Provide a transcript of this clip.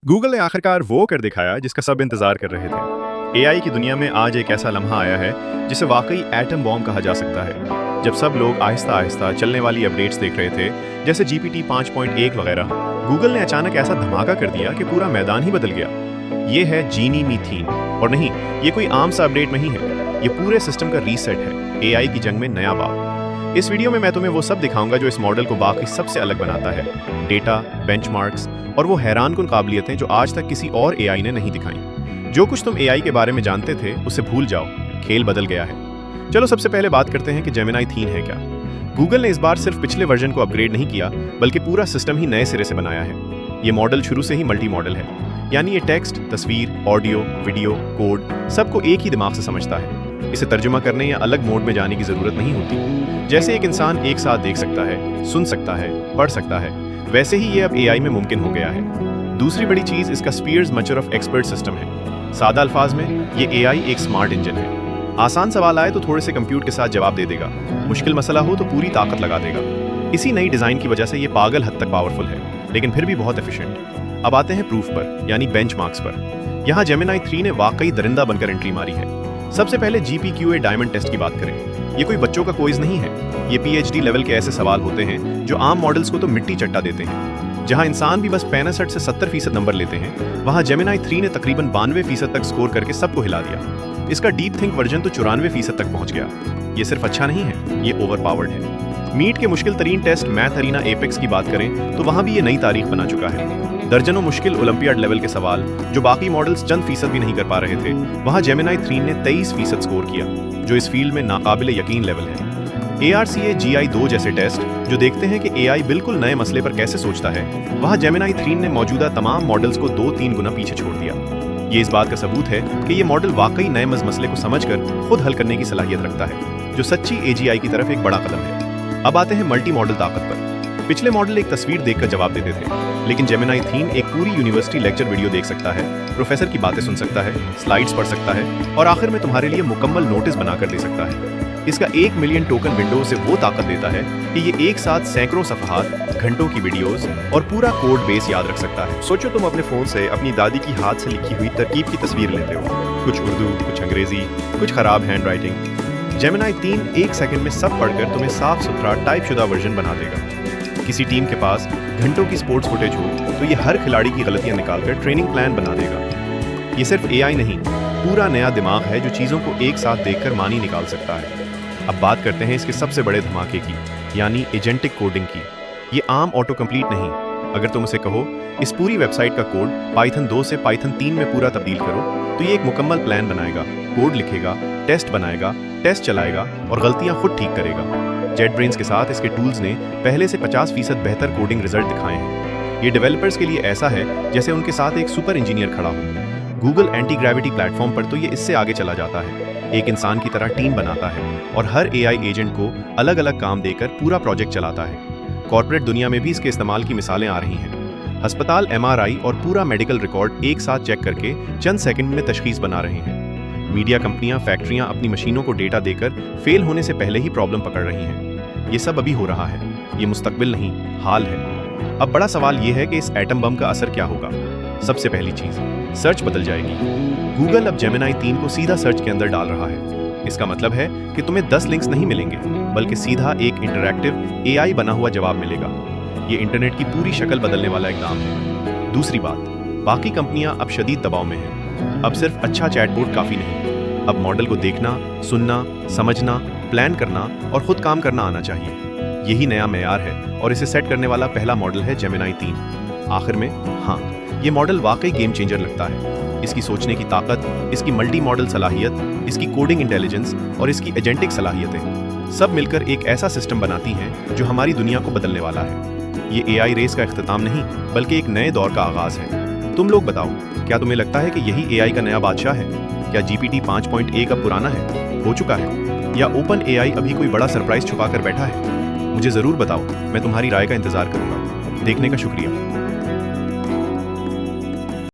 Google ने आखिरकार वो कर दिखाया जिसका सब इंतजार कर रहे थे। एआई की दुनिया में आज एक ऐसा लम्हा आया है जिसे वाकई एटम बॉम्ब कहा जा सकता है। जब सब लोग आहिस्ता आहिस्ता चलने वाली अपडेट्स देख रहे थे, जैसे GPT 5.1 वगैरह, गूगल ने अचानक ऐसा धमाका कर दिया कि पूरा मैदान ही बदल गया। ये है जीनी मीथीन, और नहीं, ये कोई आम सा अपडेट नहीं है, ये पूरे सिस्टम का रीसेट है, एआई की जंग में नया बाब। इस वीडियो में मैं तुम्हें वो सब दिखाऊंगा जो इस मॉडल को बाकी सबसे अलग बनाता है। डेटा, बेंचमार्क्स और वो हैरानकुन काबिलियतें जो आज तक किसी और एआई ने नहीं दिखाई। जो कुछ तुम एआई के बारे में जानते थे उसे भूल जाओ, खेल बदल गया है। चलो सबसे पहले बात करते हैं कि जेमिनी 3 है क्या। गूगल ने इस बार सिर्फ पिछले वर्जन को अपग्रेड नहीं किया, बल्कि पूरा सिस्टम ही नए सिरे से बनाया है। ये मॉडल शुरू से ही मल्टी मॉडल है, यानी ये टेक्स्ट, तस्वीर, ऑडियो, वीडियो, कोड सबको एक ही दिमाग से समझता है। इसे तर्जुमा करने या अलग मोड में जाने की जरूरत नहीं होती। जैसे एक इंसान एक साथ देख सकता है, सुन सकता है, पढ़ सकता है, वैसे ही ये अब एआई में मुमकिन हो गया है। दूसरी बड़ी चीज इसका स्पीयर्स मचर ऑफ एक्सपर्ट सिस्टम है। सादा अल्फाज में ये एआई एक स्मार्ट इंजन है। आसान सवाल आए तो थोड़े से कंप्यूट के साथ जवाब दे देगा, मुश्किल मसला हो तो पूरी ताकत लगा देगा। इसी नई डिजाइन की वजह से ये पागल हद तक पावरफुल है, लेकिन फिर भी बहुत एफिशिएंट। अब आते हैं प्रूफ पर, यानी बेंचमार्क्स पर। यहाँ जेमिनी 3 ने वाकई दरिंदा बनकर एंट्री मारी है। सबसे पहले GPQA डायमंड टेस्ट की बात करें। ये कोई बच्चों का क्विज नहीं है, ये PhD लेवल के ऐसे सवाल होते हैं जो आम मॉडल्स को तो मिट्टी चट्टा देते हैं। जहां इंसान भी बस 65 से 70% नंबर लेते हैं, वहां जेमिनी 3 ने तकरीबन 92% तक स्कोर करके सबको हिला दिया। इसका डीप थिंक वर्जन तो 94% तक पहुंच गया। ये सिर्फ अच्छा नहीं है, ये ओवरपावर्ड है। मीट के मुश्किल तरीन टेस्ट मैथ अरीना एपेक्स की बात करें तो वहां भी ये नई तारीख बना चुका है। दर्जनों मुश्किल ओलंपियाड लेवल के सवाल जो बाकी मॉडल्स चंद फीसद भी नहीं कर पा रहे थे, वहां जेमिनी 3 ने 23% स्कोर किया, जो इस फील्ड में नाकाबिले यकीन लेवल है। ARCA GI2 जैसे टेस्ट जो देखते हैं कि एआई बिल्कुल नए मसले पर कैसे सोचता है, वहां जेमिनी 3 ने मौजूदा तमाम मॉडल्स को 2-3 गुना पीछे छोड़ दिया। ये इस बात का सबूत है कि ये मॉडल वाकई नए मसले को समझकर खुद हल करने की सलाहियत रखता है, जो सच्ची AGI की तरफ एक बड़ा कदम है। अब आते हैं मल्टी मॉडल ताकत पर। पिछले मॉडल एक तस्वीर देखकर जवाब देते थे, लेकिन जेमिनी 3 एक पूरी यूनिवर्सिटी लेक्चर वीडियो देख सकता है, प्रोफेसर की बातें सुन सकता है, स्लाइड्स पढ़ सकता है और आखिर में तुम्हारे लिए मुकम्मल नोटिस बनाकर दे सकता है। इसका 1 मिलियन टोकन विंडो से वो ताकत देता है कि ये एक साथ सैकड़ों सफ़हात, घंटों की वीडियोस और पूरा कोड बेस याद रख सकता है। सोचो तुम अपने फोन से अपनी दादी की हाथ से लिखी हुई तरकीब की तस्वीर लेते हो, कुछ उर्दू, कुछ अंग्रेजी, कुछ खराब हैंड राइटिंग। जेमिनी 3 1 सेकंड में सब पढ़कर तुम्हें साफ सुथरा टाइप शुदा वर्जन बना देगा। किसी टीम के पास घंटों की स्पोर्ट्स फुटेज हो तो ये हर खिलाड़ी की गलतियां निकालकर ट्रेनिंग प्लान बना देगा। ये सिर्फ एआई नहीं, पूरा नया दिमाग है जो चीज़ों को एक साथ देखकर मानी निकाल सकता है। अब बात करते हैं इसके सबसे बड़े धमाके की, यानी एजेंटिक कोडिंग की। ये आम ऑटो कंप्लीट नहीं। अगर तुम उसे कहो इस पूरी वेबसाइट का कोड पाइथन 2 से पाइथन 3 में पूरा तब्दील करो, तो ये एक मुकम्मल प्लान बनाएगा, कोड लिखेगा, टेस्ट बनाएगा, टेस्ट चलाएगा और गलतियां खुद ठीक करेगा। JetBrains के साथ इसके टूल्स ने पहले से 50% बेहतर कोडिंग रिजल्ट दिखाए हैं। ये डेवलपर्स के लिए ऐसा है जैसे उनके साथ एक सुपर इंजीनियर खड़ा हो। गूगल एंटी ग्रेविटी प्लेटफॉर्म पर तो ये इससे आगे चला जाता है, एक इंसान की तरह टीम बनाता है और हर एआई एजेंट को अलग अलग काम देकर पूरा प्रोजेक्ट चलाता है। कॉर्पोरेट दुनिया में भी इसके इस्तेमाल की मिसालें आ रही हैं। अस्पताल MRI और पूरा मेडिकल रिकॉर्ड एक साथ चेक करके चंद सेकंड में तशखीस बना रहे हैं। मीडिया कंपनियां, फैक्ट्रियां अपनी मशीनों को डेटा देकर फेल होने से पहले ही प्रॉब्लम पकड़ रही हैं। ये सब अभी हो रहा है, ये मुस्तकबिल नहीं, हाल है। अब बड़ा सवाल ये है कि इस एटम बम का असर क्या होगा। सबसे पहली चीज, सर्च बदल जाएगी। गूगल अब जेमिनी 3 को सीधा सर्च के अंदर डाल रहा है। इसका मतलब है कि तुम्हें 10 लिंक्स नहीं मिलेंगे, बल्कि सीधा एक इंटरैक्टिव एआई बना हुआ जवाब मिलेगा। ये इंटरनेट की पूरी शक्ल बदलने वाला इकदाम है। दूसरी बात, बाकी कंपनियां अब शदीद दबाव में हैं। अब सिर्फ अच्छा चैटबॉट काफी नहीं, अब मॉडल को देखना, सुनना, समझना, प्लान करना और खुद काम करना आना चाहिए। यही नया मेयार है और इसे सेट करने वाला पहला मॉडल है जेमिनी 3। आखिर में, हाँ, ये मॉडल वाकई गेम चेंजर लगता है। इसकी सोचने की ताकत, इसकी मल्टी मॉडल सलाहियत, इसकी कोडिंग इंटेलिजेंस और इसकी एजेंटिक सलाहियतें सब मिलकर एक ऐसा सिस्टम बनाती हैं जो हमारी दुनिया को बदलने वाला है। ये एआई रेस का इख्तिताम नहीं, बल्कि एक नए दौर का आगाज है। तुम लोग बताओ, क्या तुम्हें लगता है कि यही एआई का नया बादशाह है? क्या GPT 5.1 अब पुराना है, हो चुका है, या ओपन एआई अभी कोई बड़ा सरप्राइज छुपा कर बैठा है? मुझे जरूर बताओ, मैं तुम्हारी राय का इंतजार करूंगा। देखने का शुक्रिया।